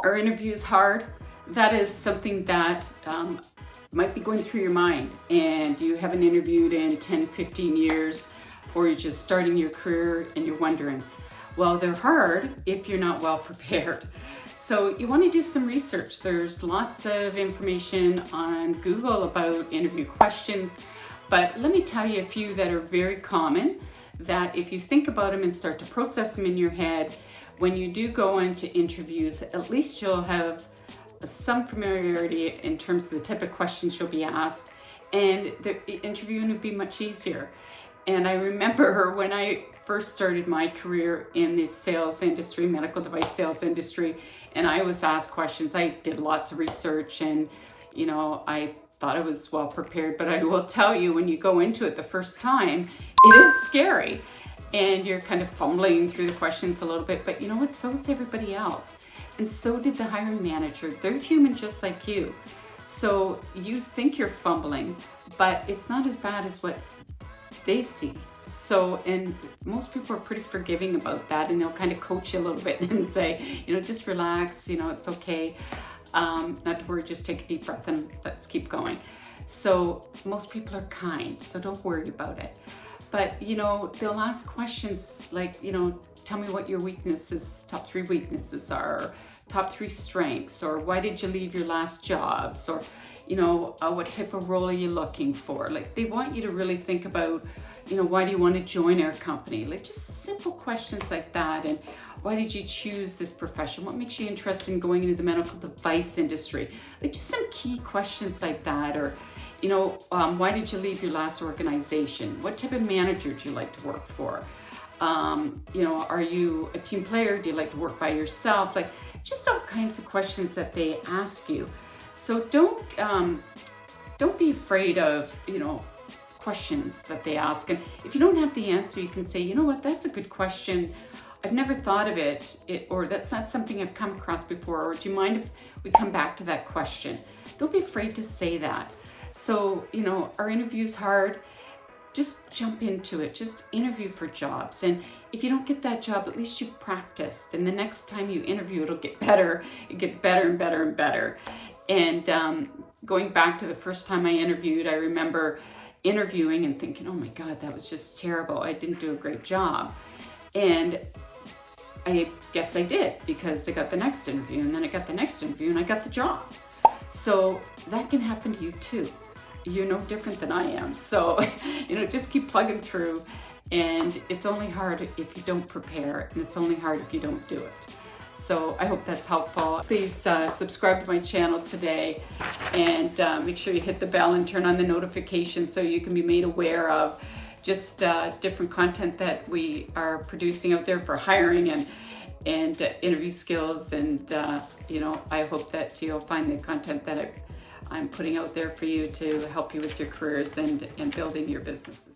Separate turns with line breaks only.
Are interviews hard? That is something that might be going through your mind, and you haven't interviewed in 10, 15 years, or you're just starting your career and you're wondering. Well, they're hard if you're not well prepared. So you want to do some research. There's lots of information on Google about interview questions, but let me tell you a few that are very common that if you think about them and start to process them in your head, when you do go into interviews, at least you'll have some familiarity in terms of the type of questions you'll be asked, and the interviewing would be much easier. And I remember when I first started my career in the sales industry, medical device sales industry, and I was asked questions. I did lots of research and, I thought I was well prepared, but I will tell you, when you go into it the first time, it is scary. And you're kind of fumbling through the questions a little bit, but you know what? So is everybody else. And so did the hiring manager. They're human just like you. So you think you're fumbling, but it's not as bad as what they see. So, and most people are pretty forgiving about that, and they'll kind of coach you a little bit and say, just relax, it's okay. Not to worry, just take a deep breath and let's keep going. So most people are kind, so don't worry about it. But, they'll ask questions like, tell me what your top 3 weaknesses are, or top 3 strengths, or why did you leave your last jobs, or, what type of role are you looking for? Like, they want you to really think about, why do you want to join our company? Like, just simple questions like that. And why did you choose this profession? What makes you interested in going into the medical device industry? Like, just some key questions like that. Or, why did you leave your last organization? What type of manager do you like to work for? Are you a team player? Do you like to work by yourself? Like, just all kinds of questions that they ask you. So don't be afraid of, questions that they ask. And if you don't have the answer, you can say, you know what, that's a good question. I've never thought of it, or that's not something I've come across before, or do you mind if we come back to that question? Don't be afraid to say that. So, our interview's hard. Just jump into it. Just interview for jobs. And if you don't get that job, at least you practiced. And the next time you interview, it'll get better. It gets better and better and better. And going back to the first time I interviewed, I remember interviewing and thinking, oh my God, that was just terrible. I didn't do a great job. And I guess I did, because I got the next interview, and then I got the next interview, and I got the job. So that can happen to you too. You're no different than I am. So, just keep plugging through. And it's only hard if you don't prepare, and it's only hard if you don't do it. So I hope that's helpful. Please subscribe to my channel today, and make sure you hit the bell and turn on the notifications so you can be made aware of just different content that we are producing out there for hiring and interview skills. And, I hope that you'll find the content that I'm putting out there for you to help you with your careers and building your businesses.